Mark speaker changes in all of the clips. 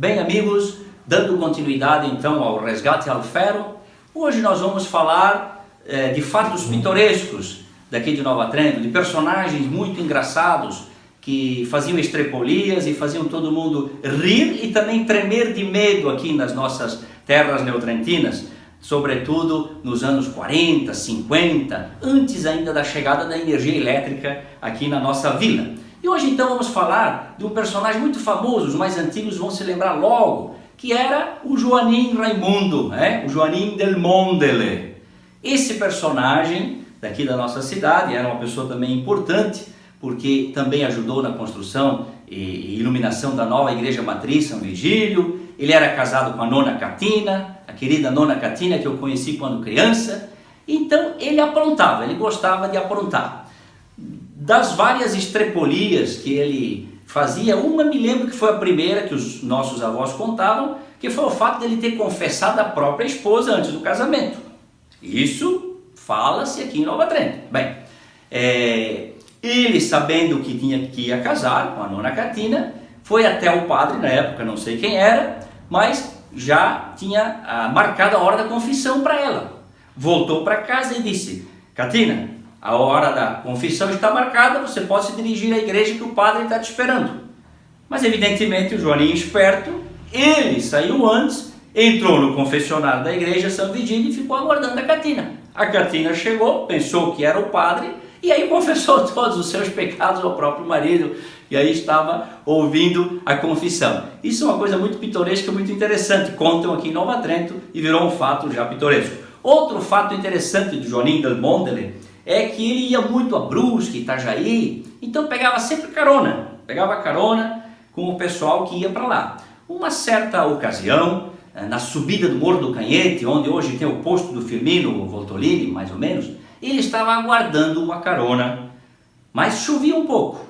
Speaker 1: Bem, amigos, dando continuidade então ao Resgate Alfero, hoje nós vamos falar de fatos pitorescos daqui de Nova Trento, de personagens muito engraçados que faziam estrepolias e faziam todo mundo rir e também tremer de medo aqui nas nossas terras neotrentinas, sobretudo nos anos 40, 50, antes ainda da chegada da energia elétrica aqui na nossa vila. E hoje então vamos falar de um personagem muito famoso, os mais antigos vão se lembrar logo, que era o Joanim Raimundo, o Joanim del Mondele. Esse personagem daqui da nossa cidade era uma pessoa também importante, porque também ajudou na construção e iluminação da nova igreja matriz São Vigílio. Ele era casado com a Nona Catina, a querida Nona Catina que eu conheci quando criança. Então ele aprontava, ele gostava de aprontar. Das várias estrepolias que ele fazia, uma me lembro que foi a primeira que os nossos avós contavam, que foi o fato de ele ter confessado a própria esposa antes do casamento. Isso fala-se aqui em Nova Trento. Bem, ele sabendo que ia casar com a Nona Catina, foi até o padre, na época não sei quem era, mas já tinha marcado a hora da confissão para ela. Voltou para casa e disse: Catina, a hora da confissão está marcada, você pode se dirigir à igreja que o padre está te esperando. Mas evidentemente o Joaninho esperto, ele saiu antes, entrou no confessionário da igreja São Vigílio e ficou aguardando a Catina. A Catina chegou, pensou que era o padre e aí confessou todos os seus pecados ao próprio marido e aí estava ouvindo a confissão. Isso é uma coisa muito pitoresca, muito interessante, contam aqui em Nova Trento e virou um fato já pitoresco. Outro fato interessante do Joanim del Mondele é que ele ia muito a Brusque, Itajaí, então pegava sempre carona, com o pessoal que ia para lá. Uma certa ocasião, na subida do Morro do Canhete, onde hoje tem o posto do Firmino Voltolini, mais ou menos, ele estava aguardando uma carona, mas chovia um pouco.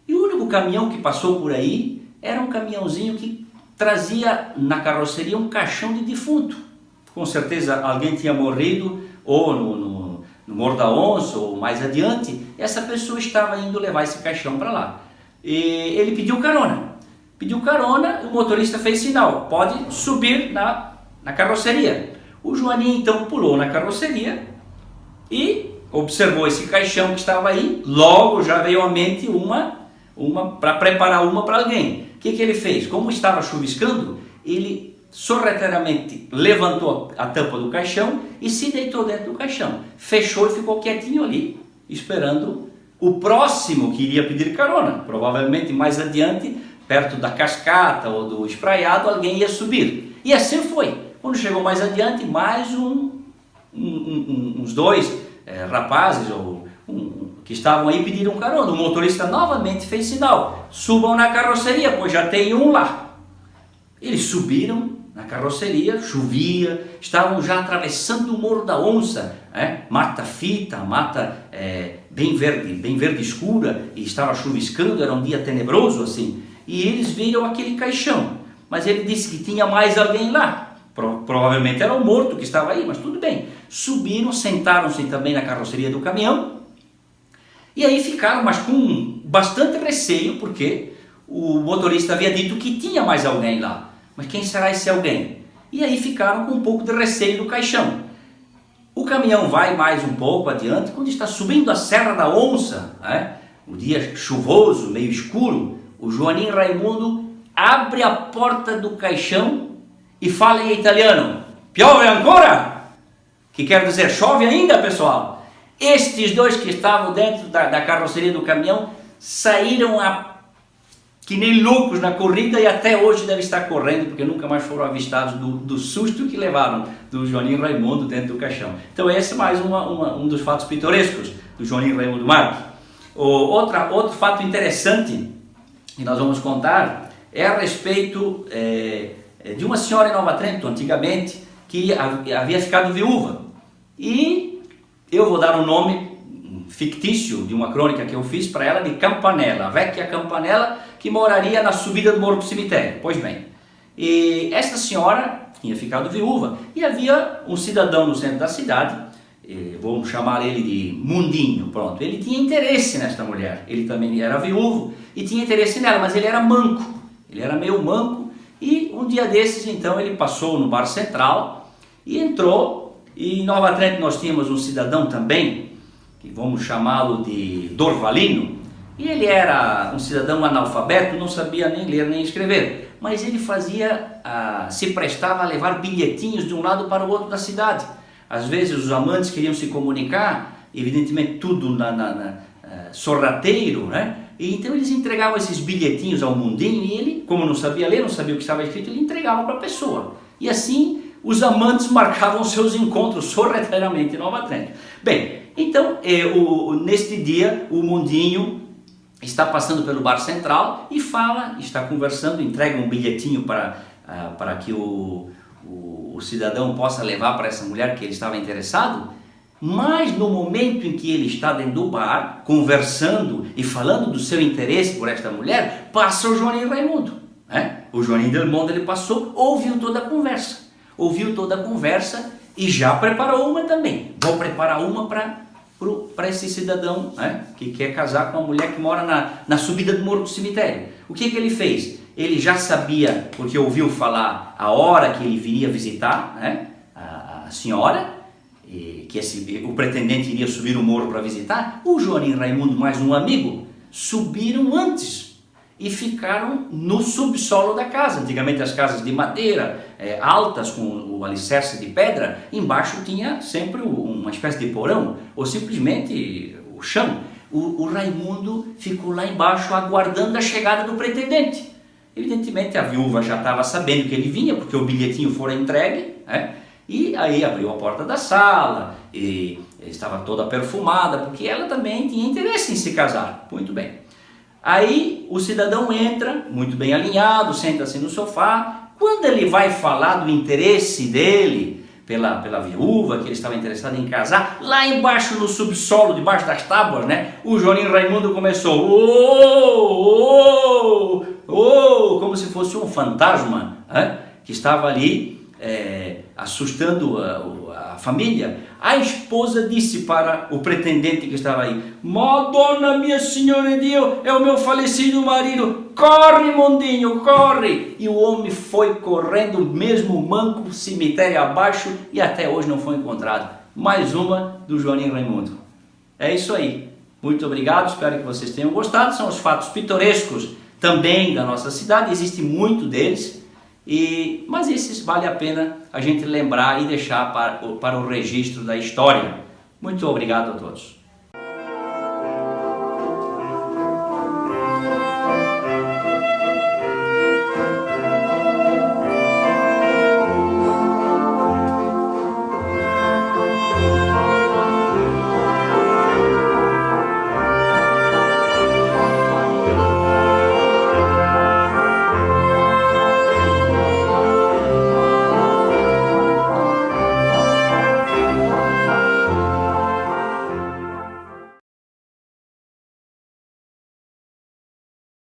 Speaker 1: E o único caminhão que passou por aí era um caminhãozinho que trazia na carroceria um caixão de defunto. Com certeza alguém tinha morrido, ou no Morro da Onça, ou mais adiante, essa pessoa estava indo levar esse caixão para lá. E ele pediu carona, o motorista fez sinal, pode subir na carroceria. O Joaninho então pulou na carroceria e observou esse caixão que estava aí, logo já veio à mente para preparar uma para alguém. O que ele fez? Como estava chuviscando, ele sorrateiramente levantou a tampa do caixão e se deitou dentro do caixão, fechou e ficou quietinho ali, esperando o próximo que iria pedir carona. Provavelmente mais adiante, perto da cascata ou do espraiado, alguém ia subir. E assim foi. Quando chegou mais adiante, mais uns dois rapazes que estavam aí pediram carona. O motorista novamente fez sinal: subam na carroceria, pois já tem um lá. Eles subiram na carroceria, chovia, estavam já atravessando o Morro da Onça, mata fita, mata bem verde escura, e estava chuviscando, era um dia tenebroso assim, e eles viram aquele caixão, mas ele disse que tinha mais alguém lá, provavelmente era o morto que estava aí, mas tudo bem. Subiram, sentaram-se também na carroceria do caminhão, e aí ficaram, mas com bastante receio, porque o motorista havia dito que tinha mais alguém lá. Mas quem será esse alguém? E aí ficaram com um pouco de receio do caixão. O caminhão vai mais um pouco adiante, quando está subindo a Serra da Onça, o dia chuvoso, meio escuro, o Joanim Raimundo abre a porta do caixão e fala em italiano: "Piove ancora?", que quer dizer chove ainda, pessoal. Estes dois que estavam dentro da carroceria do caminhão saíram que nem loucos na corrida e até hoje devem estar correndo, porque nunca mais foram avistados do susto que levaram do Joanim Raimundo dentro do caixão. Então esse é mais um dos fatos pitorescos do Joanim Raimundo Marques. Outro fato interessante que nós vamos contar é a respeito de uma senhora em Nova Trento, antigamente, que havia ficado viúva. E eu vou dar um nome fictício de uma crônica que eu fiz para ela de Campanella, a Vecchia Campanella, que moraria na subida do Morro do Cemitério. Pois bem, e esta senhora tinha ficado viúva e havia um cidadão no centro da cidade, vamos chamar ele de Mundinho, pronto, ele tinha interesse nesta mulher, ele também era viúvo e tinha interesse nela, mas ele era manco, ele era meio manco, e um dia desses, então, ele passou no Bar Central e entrou, e em Nova Trento nós tínhamos um cidadão também, que vamos chamá-lo de Dorvalino, e ele era um cidadão analfabeto, não sabia nem ler nem escrever, mas ele se prestava a levar bilhetinhos de um lado para o outro da cidade. Às vezes os amantes queriam se comunicar, evidentemente tudo sorrateiro, né? E então eles entregavam esses bilhetinhos ao mundinho e ele, como não sabia ler, não sabia o que estava escrito, ele entregava para a pessoa. E assim os amantes marcavam seus encontros sorrateiramente em Nova Trento. Bem, então neste dia o mundinho está passando pelo Bar Central e está conversando, entrega um bilhetinho para que o cidadão possa levar para essa mulher que ele estava interessado. Mas no momento em que ele está dentro do bar, conversando e falando do seu interesse por esta mulher, passa o Joaninho Raimundo, né? O Joaninho Del Monde, ele passou, ouviu toda a conversa e já preparou uma também. Vou preparar uma para esse cidadão, né, que quer casar com uma mulher que mora na subida do Morro do Cemitério. O que ele fez? Ele já sabia, porque ouviu falar a hora que ele viria visitar, né, a senhora, que o pretendente iria subir o morro para visitar. O Joaninho Raimundo mais um amigo subiram antes e ficaram no subsolo da casa. Antigamente as casas de madeira, altas com o alicerce de pedra, embaixo tinha sempre uma espécie de porão ou simplesmente o chão. O Raimundo ficou lá embaixo aguardando a chegada do pretendente. Evidentemente a viúva já estava sabendo que ele vinha, porque o bilhetinho fora entregue, né? E aí abriu a porta da sala, e estava toda perfumada, porque ela também tinha interesse em se casar. Muito bem. Aí o cidadão entra, muito bem alinhado, senta-se no sofá. Quando ele vai falar do interesse dele pela viúva, que ele estava interessado em casar, lá embaixo no subsolo, debaixo das tábuas, né, o Joaninho Raimundo começou, como se fosse um fantasma, né, que estava ali assustando a família. A esposa disse para o pretendente que estava aí: Madonna, minha senhora de Deus, é o meu falecido marido, corre, mundinho, corre! E o homem foi correndo, mesmo manco, cemitério abaixo, e até hoje não foi encontrado. Mais uma do Joaninho Raimundo. É isso aí. Muito obrigado, espero que vocês tenham gostado. São os fatos pitorescos também da nossa cidade, existe muito deles. Mas esses vale a pena a gente lembrar e deixar para o registro da história. Muito obrigado a todos.